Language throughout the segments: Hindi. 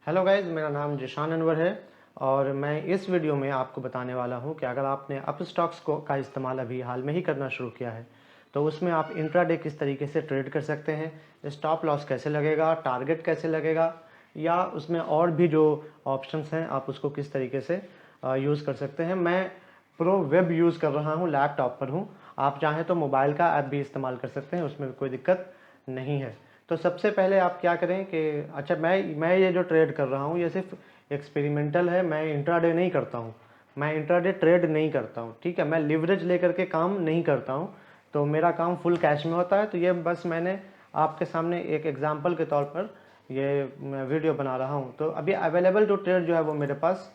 हेलो गाइज, मेरा नाम जिशान अनवर है और मैं इस वीडियो में आपको बताने वाला हूं कि अगर आपने अप स्टॉक्स को का इस्तेमाल अभी हाल में ही करना शुरू किया है तो उसमें आप इंट्राडे किस तरीके से ट्रेड कर सकते हैं, स्टॉप लॉस कैसे लगेगा, टारगेट कैसे लगेगा, या उसमें और भी जो ऑप्शंस हैं आप उसको किस तरीके से यूज़ कर सकते हैं। मैं प्रो वेब यूज़ कर रहा हूँ, लैपटॉप पर हूँ। आप चाहें तो मोबाइल का ऐप भी इस्तेमाल कर सकते हैं, उसमें कोई दिक्कत नहीं है। तो सबसे पहले आप क्या करें कि अच्छा, मैं ये जो ट्रेड कर रहा हूँ ये सिर्फ एक्सपेरिमेंटल है। मैं इंट्राडे नहीं करता हूँ, मैं इंट्राडे ट्रेड नहीं करता हूँ, ठीक है। मैं लिवरेज लेकर के काम नहीं करता हूँ, तो मेरा काम फुल कैश में होता है। तो ये बस मैंने आपके सामने एक एग्जांपल के तौर पर ये वीडियो बना रहा हूँ। तो अभी अवेलेबल जो ट्रेड जो है वो मेरे पास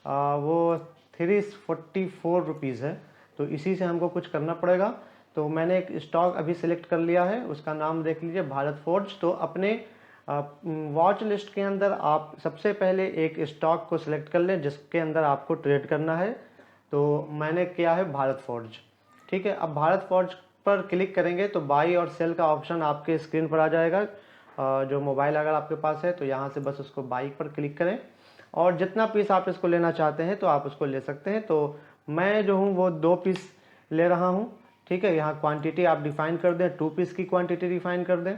वो 344 रुपीज़ है। तो इसी से हमको कुछ करना पड़ेगा। तो मैंने एक स्टॉक अभी सिलेक्ट कर लिया है, उसका नाम देख लीजिए, भारत फोर्ज। तो अपने वॉच लिस्ट के अंदर आप सबसे पहले एक स्टॉक को सिलेक्ट कर लें जिसके अंदर आपको ट्रेड करना है। तो मैंने किया है भारत फोर्ज, ठीक है। अब भारत फोर्ज पर क्लिक करेंगे तो बाई और सेल का ऑप्शन आपके स्क्रीन पर आ जाएगा। जो मोबाइल अगर आपके पास है तो यहाँ से बस उसको बाई पर क्लिक करें और जितना पीस आप इसको लेना चाहते हैं तो आप उसको ले सकते हैं। तो मैं जो हूँ वो 2 पीस ले रहा हूँ, ठीक है। यहाँ क्वांटिटी आप डिफाइन कर दें, 2 पीस की क्वांटिटी डिफाइन कर दें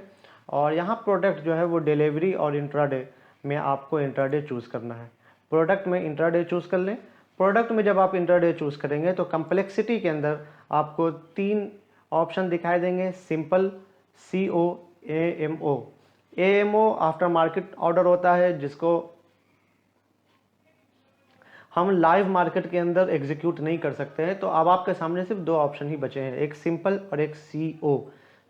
और यहाँ प्रोडक्ट जो है वो डिलीवरी और इंट्राडे में आपको इंट्राडे चूज़ करना है। प्रोडक्ट में इंट्राडे चूज़ कर लें। प्रोडक्ट में जब आप इंट्राडे चूज़ करेंगे तो कम्प्लेक्सिटी के अंदर आपको 3 ऑप्शन दिखाई देंगे, simple, CO, AMO। AMO after market order होता है जिसको हम लाइव मार्केट के अंदर एग्जीक्यूट नहीं कर सकते हैं। तो अब आपके सामने सिर्फ 2 ऑप्शन ही बचे हैं, एक सिंपल और एक CO।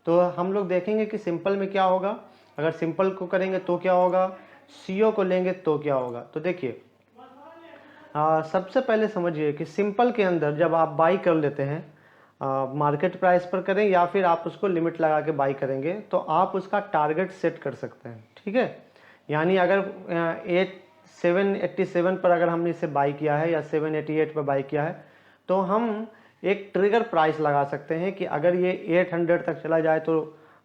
तो हम लोग देखेंगे कि सिंपल में क्या होगा, अगर सिंपल को करेंगे तो क्या होगा, CO को लेंगे तो क्या होगा। तो देखिए, सबसे पहले समझिए कि सिंपल के अंदर जब आप बाई कर लेते हैं, मार्केट प्राइस पर करें या फिर आप उसको लिमिट लगा के बाई करेंगे तो आप उसका टारगेट सेट कर सकते हैं, ठीक है। यानी अगर 787 पर अगर हमने इसे बाई किया है या 788 पर बाई किया है तो हम एक ट्रिगर प्राइस लगा सकते हैं कि अगर ये 800 तक चला जाए तो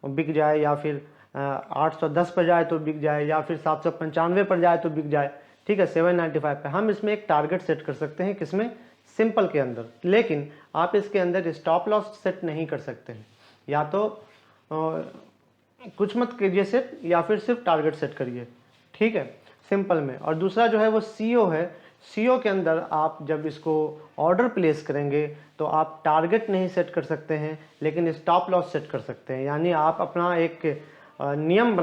बिक जाए, या फिर 810 पर जाए तो बिक जाए, या फिर 795 पर जाए तो बिक जाए, ठीक है। 795 पे हम इसमें एक टारगेट सेट कर सकते हैं, किसमें, सिंपल के अंदर। लेकिन आप इसके अंदर स्टॉप लॉस सेट नहीं कर सकते हैं। या तो कुछ मत कीजिए सेट, या फिर सिर्फ टारगेट सेट करिए, ठीक है, सिंपल में। और दूसरा जो है वो CO है। CO के अंदर आप जब इसको ऑर्डर प्लेस करेंगे तो आप टारगेट नहीं सेट कर सकते हैं लेकिन स्टॉप लॉस सेट कर सकते हैं। यानी आप अपना एक नियम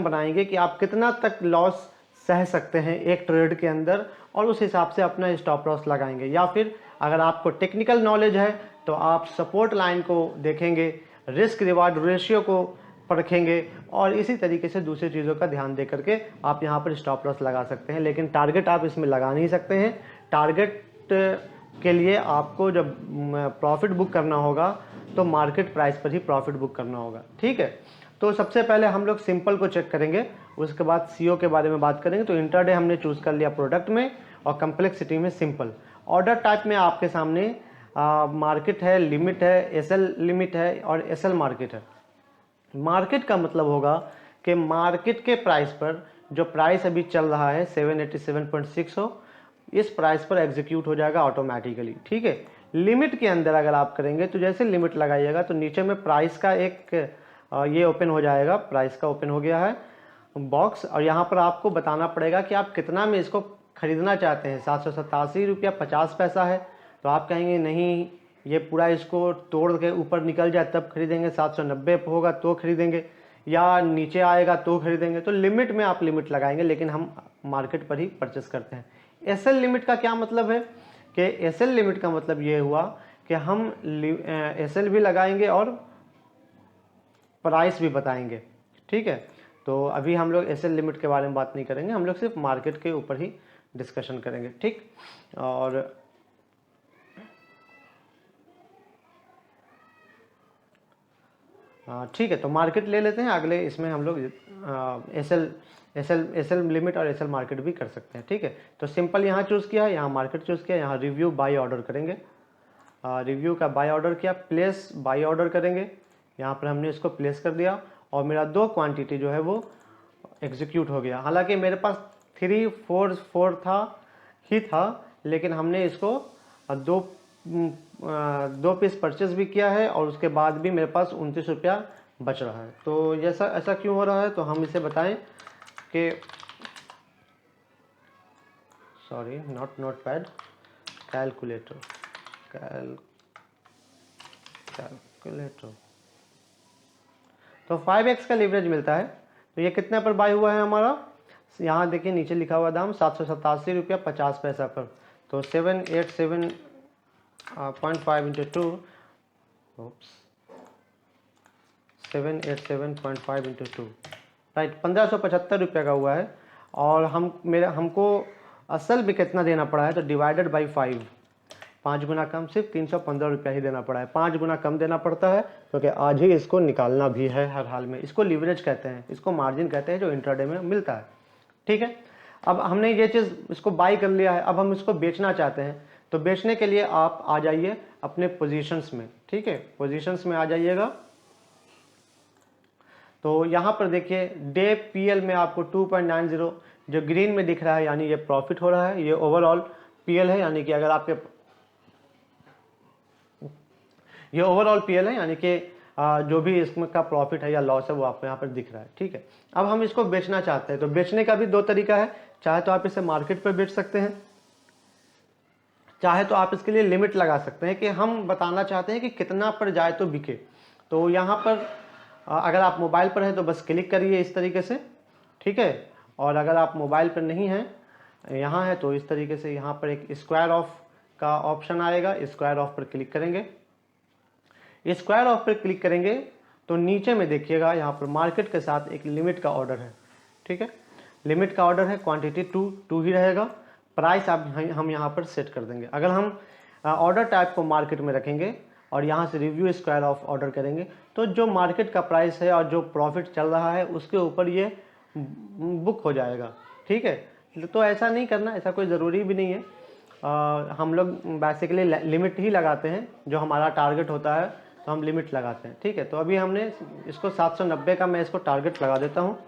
बनाएंगे कि आप कितना तक लॉस सह सकते हैं एक ट्रेड के अंदर, और उस हिसाब से अपना स्टॉप लॉस लगाएंगे। या फिर अगर आपको टेक्निकल नॉलेज है तो आप सपोर्ट लाइन को देखेंगे, रिस्क रिवार्ड रेशियो को परखेंगे और इसी तरीके से दूसरी चीज़ों का ध्यान दे करके आप यहाँ पर स्टॉप लॉस लगा सकते हैं। लेकिन टारगेट आप इसमें लगा नहीं सकते हैं। टारगेट के लिए आपको जब प्रॉफिट बुक करना होगा तो मार्केट प्राइस पर ही प्रॉफिट बुक करना होगा, ठीक है। तो सबसे पहले हम लोग सिंपल को चेक करेंगे, उसके बाद CO के बारे में बात करेंगे। तो इंट्राडे हमने चूज़ कर लिया प्रोडक्ट में और कम्प्लेक्सिटी में सिंपल। ऑर्डर टाइप में आपके सामने मार्केट है, लिमिट है, SL लिमिट है और SL मार्केट है। मार्केट का मतलब होगा कि मार्केट के प्राइस पर जो प्राइस अभी चल रहा है 787.6 हो, इस प्राइस पर एग्जीक्यूट हो जाएगा ऑटोमेटिकली, ठीक है। लिमिट के अंदर अगर आप करेंगे तो जैसे लिमिट लगाइएगा तो नीचे में प्राइस का एक ये ओपन हो जाएगा, प्राइस का ओपन हो गया है बॉक्स, और यहाँ पर आपको बताना पड़ेगा कि आप कितना में इसको खरीदना चाहते हैं। 787 रुपया 50 पैसा है, तो आप कहेंगे नहीं, ये पूरा इसको तोड़ के ऊपर निकल जाए तब खरीदेंगे, 790 होगा तो खरीदेंगे, या नीचे आएगा तो खरीदेंगे। तो लिमिट में आप लिमिट लगाएंगे, लेकिन हम मार्केट पर ही परचेस करते हैं। SL लिमिट का क्या मतलब है कि SL लिमिट का मतलब ये हुआ कि हम SL भी लगाएंगे और प्राइस भी बताएंगे, ठीक है। तो अभी हम लोग SL लिमिट के बारे में बात नहीं करेंगे, हम लोग सिर्फ मार्केट के ऊपर ही डिस्कशन करेंगे, ठीक। और ठीक है, तो मार्केट ले लेते हैं अगले। इसमें हम लोग एसएल लिमिट और SL मार्केट भी कर सकते हैं, ठीक है। तो सिंपल यहाँ चूज़ किया, यहाँ मार्केट चूज़ किया, यहाँ रिव्यू बाई ऑर्डर करेंगे। रिव्यू का बाई ऑर्डर किया, प्लेस बाई ऑर्डर करेंगे, यहाँ पर हमने इसको प्लेस कर दिया और मेरा 2 क्वांटिटी जो है वो एग्जीक्यूट हो गया। हालांकि मेरे पास 344 था, लेकिन हमने इसको दो पीस परचेज भी किया है और उसके बाद भी मेरे पास 29 रुपया बच रहा है। तो ऐसा क्यों हो रहा है, तो हम इसे बताएं कि सॉरी नॉट नोटपैड, कैलकुलेटर तो 5x का लीवरेज मिलता है। तो ये कितने पर बाय हुआ है हमारा, यहाँ देखिए नीचे लिखा हुआ दाम 787 रुपया 50 पैसा पर। तो 787.5 इंटू 2 787.5 इंटू 2 राइट 1575 रुपये का हुआ है। और हमको असल भी कितना देना पड़ा है, तो डिवाइडेड बाई 5, 5 गुना कम, सिर्फ 315 रुपया ही देना पड़ा है। 5 गुना कम देना पड़ता है क्योंकि आज ही इसको निकालना भी है हर हाल में। इसको लीवरेज कहते हैं, इसको मार्जिन कहते हैं जो इंट्राडे में मिलता है। ठीक है, अब हमने ये चीज़ इसको बाई कर लिया है, अब हम इसको बेचना चाहते हैं। तो बेचने के लिए आप आ जाइए अपने पोजीशंस में। ठीक है, पोजीशंस में आ जाइएगा। तो यहाँ पर देखिए डे पीएल में आपको 2.90 जो ग्रीन में दिख रहा है, यानी ये प्रॉफिट हो रहा है। ये ओवरऑल पीएल है, यानी कि अगर आपके ये ओवरऑल पीएल है, यानी कि जो भी इसमें का प्रॉफिट है या लॉस है वो आपको यहाँ पर दिख रहा है। ठीक है, अब हम इसको बेचना चाहते हैं। तो बेचने का भी दो तरीका है, चाहे तो आप इसे मार्केट पर बेच सकते हैं, चाहे तो आप इसके लिए लिमिट लगा सकते हैं कि हम बताना चाहते हैं कि कितना पर जाए तो बिके। तो यहाँ पर अगर आप मोबाइल पर हैं तो बस क्लिक करिए इस तरीके से। ठीक है, और अगर आप मोबाइल पर नहीं हैं, यहाँ है, तो इस तरीके से यहाँ पर एक स्क्वायर ऑफ का ऑप्शन आएगा, स्क्वायर ऑफ पर क्लिक करेंगे। स्क्वायर ऑफ पर क्लिक करेंगे तो नीचे में देखिएगा यहाँ पर मार्केट के साथ एक लिमिट का ऑर्डर है। ठीक है, लिमिट का ऑर्डर है, क्वांटिटी 2 ही रहेगा। प्राइस हम यहाँ पर सेट कर देंगे। अगर हम ऑर्डर टाइप को मार्केट में रखेंगे और यहाँ से रिव्यू स्क्वायर ऑफ ऑर्डर करेंगे तो जो मार्केट का प्राइस है और जो प्रॉफिट चल रहा है उसके ऊपर ये बुक हो जाएगा। ठीक है, तो ऐसा नहीं करना, ऐसा कोई ज़रूरी भी नहीं है। हम लोग बेसिकली लिमिट ही लगाते हैं, जो हमारा टारगेट होता है तो हम लिमिट लगाते हैं। ठीक है, तो अभी हमने इसको 790 का मैं इसको टारगेट लगा देता हूँ।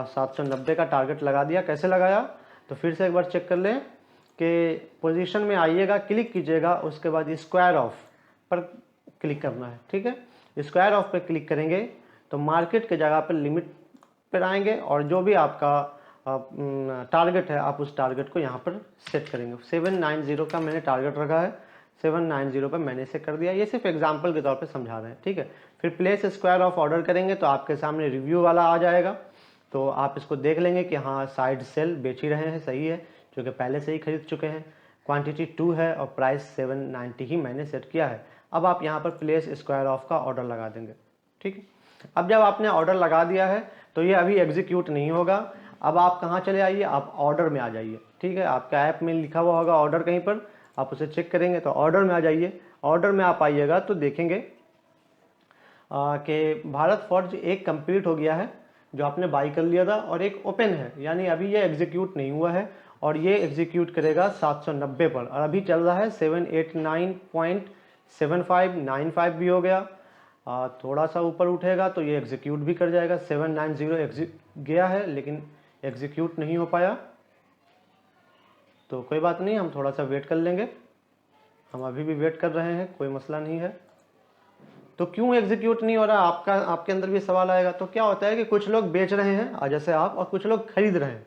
790 का टारगेट लगा दिया। कैसे लगाया, तो फिर से एक बार चेक कर लें कि पोजीशन में आइएगा, क्लिक कीजिएगा, उसके बाद स्क्वायर ऑफ पर क्लिक करना है। ठीक है, स्क्वायर ऑफ पर क्लिक करेंगे तो मार्केट के जगह पर लिमिट पर आएंगे और जो भी आपका टारगेट है आप उस टारगेट को यहाँ पर सेट करेंगे। 790 का मैंने टारगेट रखा है, 790 पर मैंने इसे कर दिया। ये सिर्फ एग्जांपल के तौर पे समझा रहे हैं। ठीक है, फिर प्लेस स्क्वायर ऑफ ऑर्डर करेंगे तो आपके सामने रिव्यू वाला आ जाएगा। तो आप इसको देख लेंगे कि हाँ साइड सेल बेच ही रहे हैं, सही है, जो कि पहले से ही खरीद चुके हैं। क्वांटिटी 2 है और प्राइस 790 ही मैंने सेट किया है। अब आप यहाँ पर प्लेस स्क्वायर ऑफ का ऑर्डर लगा देंगे। ठीक है, अब जब आपने ऑर्डर लगा दिया है तो ये अभी एग्जीक्यूट नहीं होगा। अब आप कहाँ चले आइए, आप ऑर्डर में आ जाइए। ठीक है, आपका ऐप में लिखा हुआ होगा ऑर्डर कहीं पर, आप उसे चेक करेंगे तो ऑर्डर में आ जाइए। ऑर्डर में आप आइएगा तो देखेंगे कि भारत फॉर्ज एक कंप्लीट हो गया है जो आपने बाई कर लिया था, और एक ओपन है, यानी अभी ये एग्जीक्यूट नहीं हुआ है और ये एग्जीक्यूट करेगा 790 पर, और अभी चल रहा है 789.7595 भी हो गया। थोड़ा सा ऊपर उठेगा तो ये एग्जीक्यूट भी कर जाएगा। 790 गया है लेकिन एग्जीक्यूट नहीं हो पाया, तो कोई बात नहीं, हम थोड़ा सा वेट कर लेंगे। हम अभी भी वेट कर रहे हैं, कोई मसला नहीं है। तो क्यों एग्जीक्यूट नहीं हो रहा, आपके अंदर भी सवाल आएगा। तो क्या होता है कि कुछ लोग बेच रहे हैं जैसे आप, और कुछ लोग खरीद रहे हैं।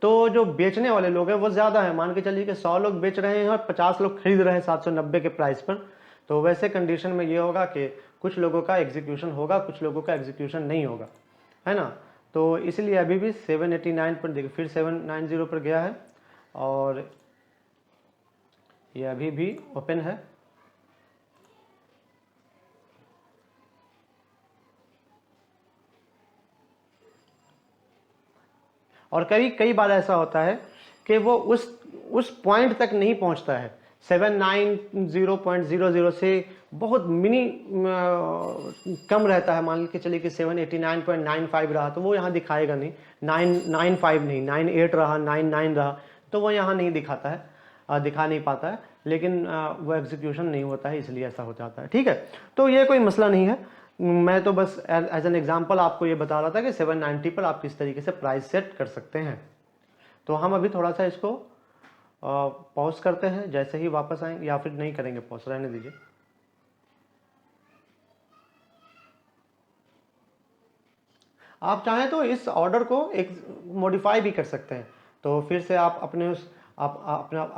तो जो बेचने वाले लोग हैं वो ज़्यादा है, मान के चलिए कि 100 लोग बेच रहे हैं और 50 लोग खरीद रहे हैं 790 के प्राइस पर। तो वैसे कंडीशन में ये होगा कि कुछ लोगों का एग्जीक्यूशन होगा, कुछ लोगों का एग्जीक्यूशन नहीं होगा, है ना। तो इसलिए अभी भी 789 पर देखिए, फिर 790 पर गया है और ये अभी भी ओपन है। और कई बार ऐसा होता है कि वो उस पॉइंट तक नहीं पहुंचता है। 790.00 से बहुत मिनी कम रहता है। मान के चलिए कि 789.95 रहा तो वो यहाँ दिखाएगा नहीं, 995 नहीं, 98 रहा, 99 रहा, तो वो यहाँ नहीं दिखाता है, दिखा नहीं पाता है। लेकिन वो एग्जीक्यूशन नहीं होता है, इसलिए ऐसा हो जाता है। ठीक है, तो ये कोई मसला नहीं है। मैं तो बस एज एन एग्जांपल आपको ये बता रहा था कि 790 पर आप किस तरीके से प्राइस सेट कर सकते हैं। तो हम अभी थोड़ा सा इसको पॉज करते हैं, जैसे ही वापस आएंगे, या फिर नहीं करेंगे पॉज, रहने दीजिए। आप चाहें तो इस ऑर्डर को एक मॉडिफाई भी कर सकते हैं। तो फिर से आप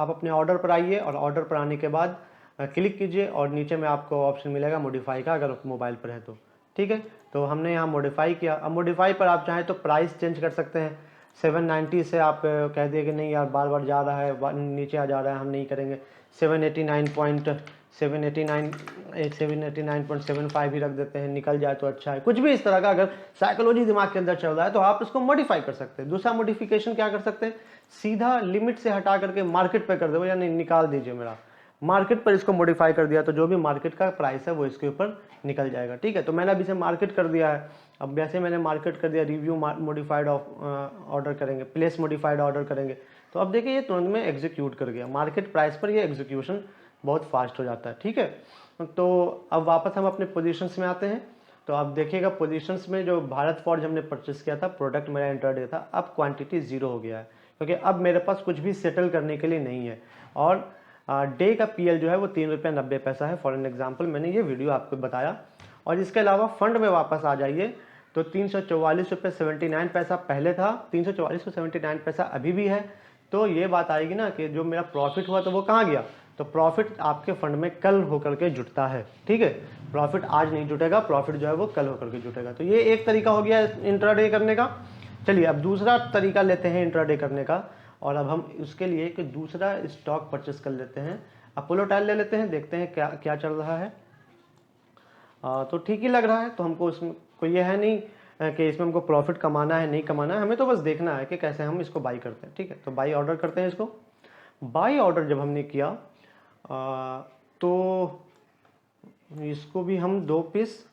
अपने ऑर्डर पर आइए और ऑर्डर पर आने के बाद क्लिक कीजिए और नीचे में आपको ऑप्शन मिलेगा मॉडिफाई का, अगर मोबाइल पर है तो। ठीक है, तो हमने यहाँ मॉडिफाई किया। अब मॉडिफाई पर आप चाहें तो प्राइस चेंज कर सकते हैं। 790 से आप कह दिए कि नहीं यार बार बार जा रहा है, नीचे आ जा रहा है, हम नहीं करेंगे। 789.75 ही रख देते हैं, निकल जाए तो अच्छा है। कुछ भी इस तरह का अगर साइकोलॉजी दिमाग के अंदर चल रहा है तो आप इसको मॉडिफाई कर सकते हैं। दूसरा मॉडिफिकेशन क्या कर सकते हैं, सीधा लिमिट से हटा करके मार्केट पे कर दो, यानी निकाल दीजिए मेरा मार्केट पर इसको मॉडिफाई कर दिया, तो जो भी मार्केट का प्राइस है वो इसके ऊपर निकल जाएगा। ठीक है, तो मैंने अभी इसे मार्केट कर दिया है। अब वैसे मैंने मार्केट कर दिया, रिव्यू मॉडिफाइड ऑर्डर करेंगे, प्लेस मॉडिफाइड ऑर्डर करेंगे, तो अब देखिए ये तुरंत में एग्जीक्यूट कर गया। मार्केट प्राइस पर ये एग्जीक्यूशन बहुत फास्ट हो जाता है। ठीक है, तो अब वापस हम अपने पोजीशंस में आते हैं। तो आप देखिएगा पोजीशंस में जो भारत फॉर्ज हमने परचेस किया था, प्रोडक्ट मेरा इंटरडे था, अब क्वांटिटी 0 हो गया है, क्योंकि अब मेरे पास कुछ भी सेटल करने के लिए नहीं है। और डे का पीएल जो है वो 3 रुपये 90 पैसा है। फॉर एन एग्जाम्पल मैंने ये वीडियो आपको बताया। और इसके अलावा फंड में वापस आ जाइए तो 344 रुपये 79 पैसा पहले था, 344 रुपये 79 पैसा अभी भी है। तो ये बात आएगी ना कि जो मेरा प्रॉफिट हुआ तो वो कहाँ गया, तो प्रॉफिट आपके फंड में कल होकर के जुटता है। ठीक है, प्रॉफिट आज नहीं जुटेगा, प्रॉफिट जो है वो कल होकर के जुटेगा। तो ये एक तरीका हो गया इंट्राडे करने का। चलिए अब दूसरा तरीका लेते हैं इंट्राडे करने का, और अब हम उसके लिए एक दूसरा स्टॉक परचेस कर लेते हैं। अपोलो टाइल ले लेते हैं, देखते हैं क्या क्या चल रहा है। तो ठीक ही लग रहा है, तो हमको उसमें कोई ये है नहीं कि इसमें हमको प्रॉफिट कमाना है नहीं कमाना है, हमें तो बस देखना है कि कैसे हम इसको बाई करते हैं। ठीक है, तो बाई ऑर्डर करते हैं इसको। बाई ऑर्डर जब हमने किया तो इसको भी हम 2 पीस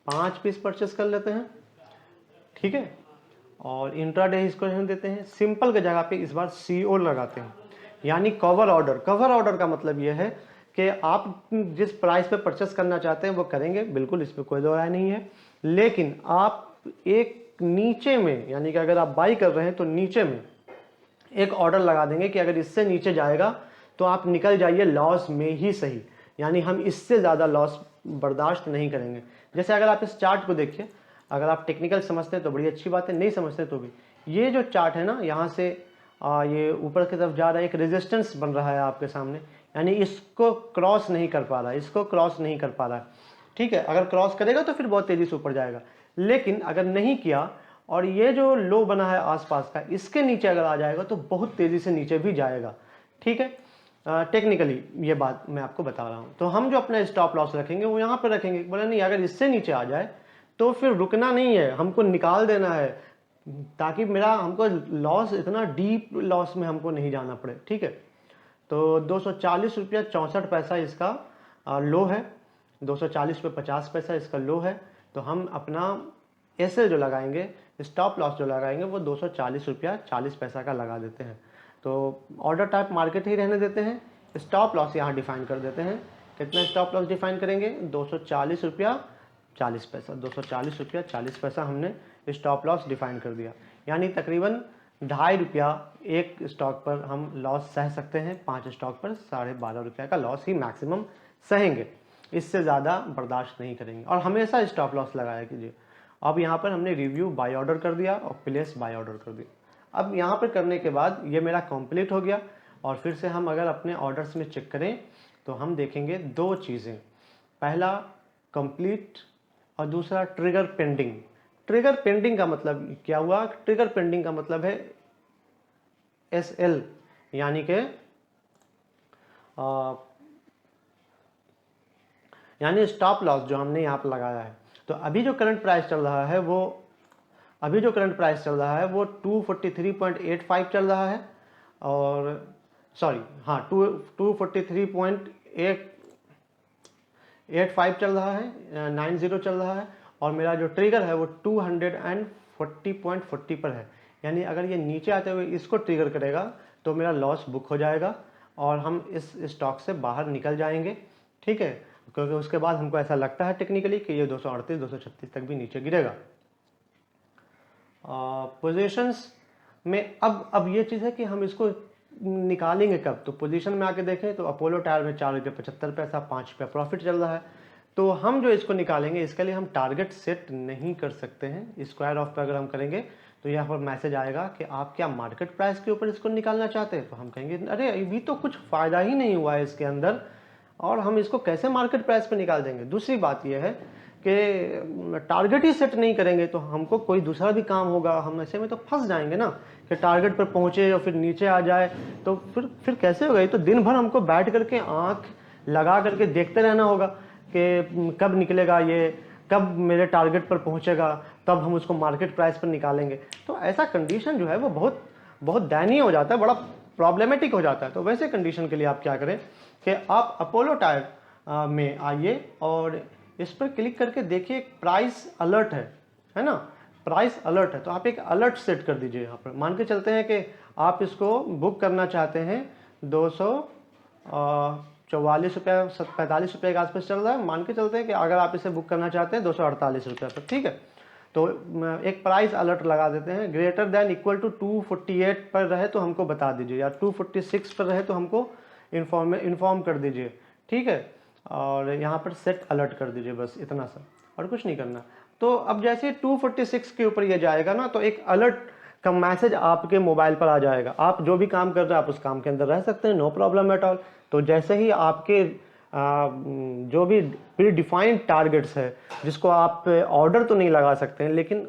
5 पीस परचेस कर लेते हैं। ठीक है, और इंट्राडे इसको हम देते हैं सिंपल के जगह पे इस बार CO लगाते हैं, यानी कवर ऑर्डर। कवर ऑर्डर का मतलब यह है कि आप जिस प्राइस पे परचेस करना चाहते हैं वो करेंगे, बिल्कुल इस पर कोई दो राय नहीं है। लेकिन आप एक नीचे में, यानी कि अगर आप बाई कर रहे हैं तो नीचे में एक ऑर्डर लगा देंगे कि अगर इससे नीचे जाएगा तो आप निकल जाइए लॉस में ही सही, यानी हम इससे ज़्यादा लॉस बर्दाश्त नहीं करेंगे। जैसे अगर आप इस चार्ट को देखिए, अगर आप टेक्निकल समझते हैं तो बड़ी अच्छी बात है, नहीं समझते तो भी ये जो चार्ट है ना, यहाँ से ये ऊपर की तरफ जा रहा है, एक रेजिस्टेंस बन रहा है आपके सामने, यानी इसको क्रॉस नहीं कर पा रहा है, इसको क्रॉस नहीं कर पा रहा है। ठीक है, अगर क्रॉस करेगा तो फिर बहुत तेज़ी से ऊपर जाएगा, लेकिन अगर नहीं किया और ये जो लो बना है आसपास का, इसके नीचे अगर आ जाएगा तो बहुत तेज़ी से नीचे भी जाएगा। ठीक है, टेक्निकली ये बात मैं आपको बता रहा हूँ। तो हम जो अपना स्टॉप लॉस रखेंगे वो यहाँ पर रखेंगे, बोले नहीं अगर इससे नीचे आ जाए तो फिर रुकना नहीं है, हमको निकाल देना है, ताकि हमको लॉस, इतना डीप लॉस में हमको नहीं जाना पड़े। ठीक है, तो 240 रुपया 64 पैसा इसका लो है, 240 रुपये 50 पैसा इसका लो है। तो हम अपना एसएल जो लगाएंगे, स्टॉप लॉस जो लगाएंगे, वो 240 रुपया 40 पैसा का लगा देते हैं। तो ऑर्डर टाइप मार्केट ही रहने देते हैं, स्टॉप लॉस यहाँ डिफाइन कर देते हैं। कितना स्टॉप लॉस डिफाइन करेंगे, 240 रुपया 40 पैसा, 240 रुपया 40 पैसा हमने स्टॉप लॉस डिफाइन कर दिया, यानी तकरीबन 2.5 रुपया एक स्टॉक पर हम लॉस सह सकते हैं। 5 स्टॉक पर 12.5 रुपया का लॉस ही मैक्सिमम सहेंगे, इससे ज़्यादा बर्दाश्त नहीं करेंगे, और हमेशा स्टॉप लॉस लगाया कीजिए। अब यहाँ पर हमने रिव्यू बाय ऑर्डर कर दिया और प्लेस बाय ऑर्डर कर दिया। अब यहाँ पर करने के बाद ये मेरा कंप्लीट हो गया, और फिर से हम अगर अपने ऑर्डर्स में चेक करें तो हम देखेंगे 2 चीज़ें, पहला कंप्लीट और दूसरा ट्रिगर पेंडिंग। ट्रिगर पेंडिंग का मतलब क्या हुआ, ट्रिगर पेंडिंग का मतलब है SL, यानी स्टॉप लॉस जो हमने यहाँ पर लगाया है। तो अभी जो करंट प्राइस चल रहा है वो 243.85 चल रहा है, और सॉरी हाँ 243.85 चल रहा है, 90 चल रहा है, और मेरा जो ट्रिगर है वो 240.40 पर है। यानी अगर ये नीचे आते हुए इसको ट्रिगर करेगा तो मेरा लॉस बुक हो जाएगा और हम इस स्टॉक से बाहर निकल जाएंगे। ठीक है, क्योंकि उसके बाद हमको ऐसा लगता है टेक्निकली कि ये 238 236 तक भी नीचे गिरेगा। पोजीशंस में अब ये चीज़ है कि हम इसको निकालेंगे कब। तो पोजीशन में आके देखें तो अपोलो टायर में 4 रुपये 75 पैसा, 5 रुपये प्रॉफिट चल रहा है। तो हम जो इसको निकालेंगे इसके लिए हम टारगेट सेट नहीं कर सकते हैं। स्क्वायर ऑफ पे अगर हम करेंगे तो यहाँ पर मैसेज आएगा कि आप क्या मार्केट प्राइस के ऊपर इसको निकालना चाहते हैं। तो हम कहेंगे अरे अभी तो कुछ फ़ायदा ही नहीं हुआ है इसके अंदर, और हम इसको कैसे मार्केट प्राइस पे निकाल देंगे। दूसरी बात यह है कि टारगेट ही सेट नहीं करेंगे तो हमको कोई दूसरा भी काम होगा, हम ऐसे में तो फंस जाएंगे ना कि टारगेट पर पहुंचे और फिर नीचे आ जाए तो फिर कैसे होगा। ये तो दिन भर हमको बैठ करके आंख लगा करके देखते रहना होगा कि कब निकलेगा ये, कब मेरे टारगेट पर पहुंचेगा, तब हम उसको मार्केट प्राइस पर निकालेंगे। तो ऐसा कंडीशन जो है वो बहुत बहुत दयनीय हो जाता है, बड़ा प्रॉब्लमेटिक हो जाता है। तो वैसे कंडीशन के लिए आप क्या करें कि आप अपोलो टायर में आइए और इस पर क्लिक करके देखिए प्राइस अलर्ट है ना, प्राइस अलर्ट है। तो आप एक अलर्ट सेट कर दीजिए। यहाँ पर मान के चलते हैं कि आप इसको बुक करना चाहते हैं 244 रुपये 45 रुपये के आसपास चल रहा है। मान के चलते हैं कि अगर आप इसे बुक करना चाहते हैं 248 रुपये पर, ठीक है। तो एक प्राइस अलर्ट लगा देते हैं, ग्रेटर देन इक्वल टू 248 पर रहे तो हमको बता दीजिए, या 246 पर रहे तो हमको इन्फॉर्म कर दीजिए, ठीक है। और यहाँ पर सेट अलर्ट कर दीजिए, बस इतना सा, और कुछ नहीं करना। तो अब जैसे 246 के ऊपर ये जाएगा ना तो एक अलर्ट का मैसेज आपके मोबाइल पर आ जाएगा। आप जो भी काम कर रहे हैं आप उस काम के अंदर रह सकते हैं, नो प्रॉब्लम एट ऑल। तो जैसे ही आपके जो भी प्री डिफाइंड टारगेट्स है जिसको आप ऑर्डर तो नहीं लगा सकते हैं, लेकिन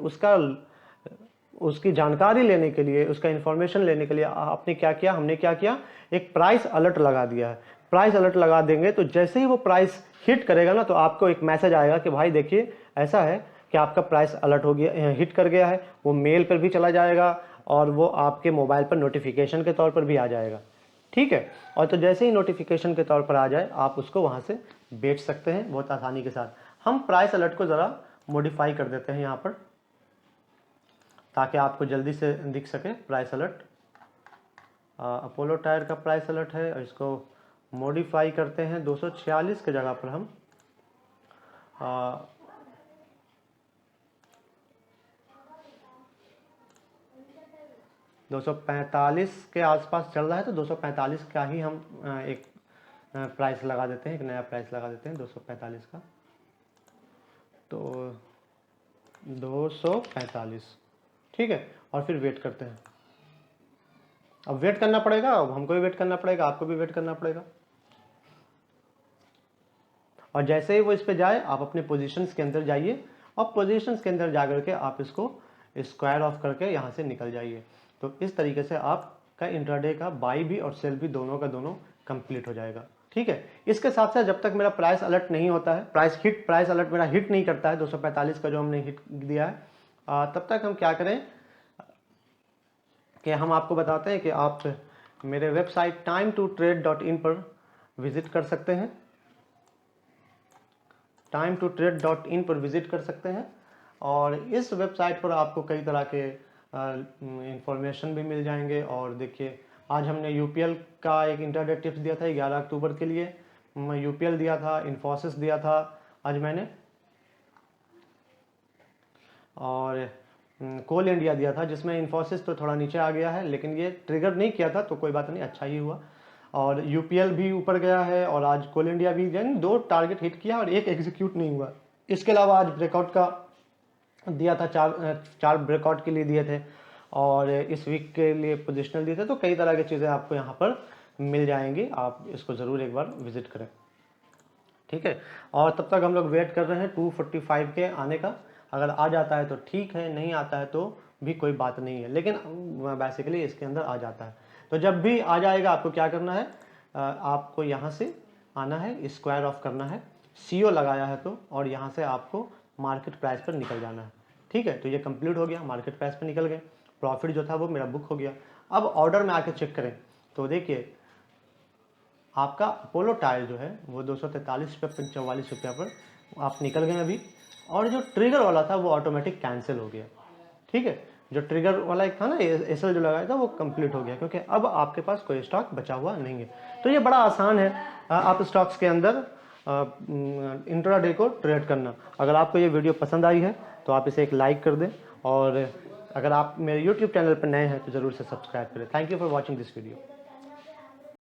उसकी जानकारी लेने के लिए, उसका इंफॉर्मेशन लेने के लिए आपने क्या किया, हमने क्या किया, एक प्राइस अलर्ट लगा दिया है। प्राइस अलर्ट लगा देंगे तो जैसे ही वो प्राइस हिट करेगा ना तो आपको एक मैसेज आएगा कि भाई देखिए ऐसा है कि आपका प्राइस अलर्ट हो गया, हिट कर गया है। वो मेल पर भी चला जाएगा और वो आपके मोबाइल पर नोटिफिकेशन के तौर पर भी आ जाएगा, ठीक है। और तो जैसे ही नोटिफिकेशन के तौर पर आ जाए आप उसको वहाँ से बेच सकते हैं बहुत आसानी के साथ। हम प्राइस अलर्ट को ज़रा मॉडिफाई कर देते हैं यहाँ पर ताकि आपको जल्दी से दिख सके प्राइस अलर्ट। अपोलो टायर का प्राइस अलर्ट है और इसको मॉडिफाई करते हैं 246 के जगह पर हम 245 के आसपास चल रहा है। तो 245 का ही हम एक प्राइस लगा देते हैं, एक नया प्राइस लगा देते हैं 245 का। तो 245, ठीक है। और फिर वेट करते हैं। अब वेट करना पड़ेगा, अब हमको भी वेट करना पड़ेगा, आपको भी वेट करना पड़ेगा। और जैसे ही वो इस पे जाए आप अपने पोजीशंस के अंदर जाइए और पोजीशंस के अंदर जाकर के आप इसको स्क्वायर ऑफ करके यहाँ से निकल जाइए। तो इस तरीके से आपका इंट्राडे का बाई भी और सेल भी दोनों का दोनों कंप्लीट हो जाएगा, ठीक है। इसके साथ साथ जब तक मेरा प्राइस अलर्ट नहीं होता है, प्राइस अलर्ट मेरा हिट नहीं करता है 245 का जो हमने हिट दिया है, तब तक हम क्या करें कि हम आपको बताते हैं कि आप मेरे वेबसाइट time2trade.in पर विजिट कर सकते हैं। time2trade.in पर विजिट कर सकते हैं और इस वेबसाइट पर आपको कई तरह के इंफॉर्मेशन भी मिल जाएंगे। और देखिए आज हमने यूपीएल का एक इंटरडे टिप्स दिया था 11 अक्टूबर के लिए, मैं यूपीएल दिया था, इन्फोसिस दिया था आज मैंने, और कोल इंडिया दिया था जिसमें इन्फोसिस तो थोड़ा नीचे आ गया है लेकिन ये ट्रिगर नहीं किया था तो कोई बात नहीं, अच्छा ही हुआ। और यूपीएल भी ऊपर गया है और आज कोल इंडिया भी, यानी 2 टारगेट हिट किया और एक एग्जीक्यूट नहीं हुआ। इसके अलावा आज ब्रेकआउट का दिया था, 4 ब्रेकआउट के लिए दिए थे और इस वीक के लिए पोजिशनल दिए थे। तो कई तरह की चीज़ें आपको यहाँ पर मिल जाएंगी, आप इसको ज़रूर एक बार विजिट करें, ठीक है। और तब तक हम लोग वेट कर रहे हैं 245 के आने का। अगर आ जाता है तो ठीक है, नहीं आता है तो भी कोई बात नहीं है, लेकिन बेसिकली इसके अंदर आ जाता है। तो जब भी आ जाएगा आपको क्या करना है, आपको यहाँ से आना है, स्क्वायर ऑफ करना है, CO लगाया है तो, और यहाँ से आपको मार्केट प्राइस पर निकल जाना है, ठीक है। तो ये कंप्लीट हो गया, मार्केट प्राइस पर निकल गए, प्रॉफिट जो था वो मेरा बुक हो गया। अब ऑर्डर में आके चेक करें तो देखिए आपका अपोलो टायर जो है वो 243 रुपये 44 रुपये पर आप निकल गए अभी, और जो ट्रिगर वाला था वो ऑटोमेटिक कैंसिल हो गया, ठीक है। जो ट्रिगर वाला एक था ना एसएल जो लगाया था वो कंप्लीट हो गया क्योंकि अब आपके पास कोई स्टॉक बचा हुआ नहीं है। तो ये बड़ा आसान है आप स्टॉक्स के अंदर इंट्राडे को ट्रेड करना। अगर आपको ये वीडियो पसंद आई है तो आप इसे एक लाइक कर दें, और अगर आप मेरे यूट्यूब चैनल पर नए हैं तो ज़रूर से सब्सक्राइब करें। Thank you for watching this video.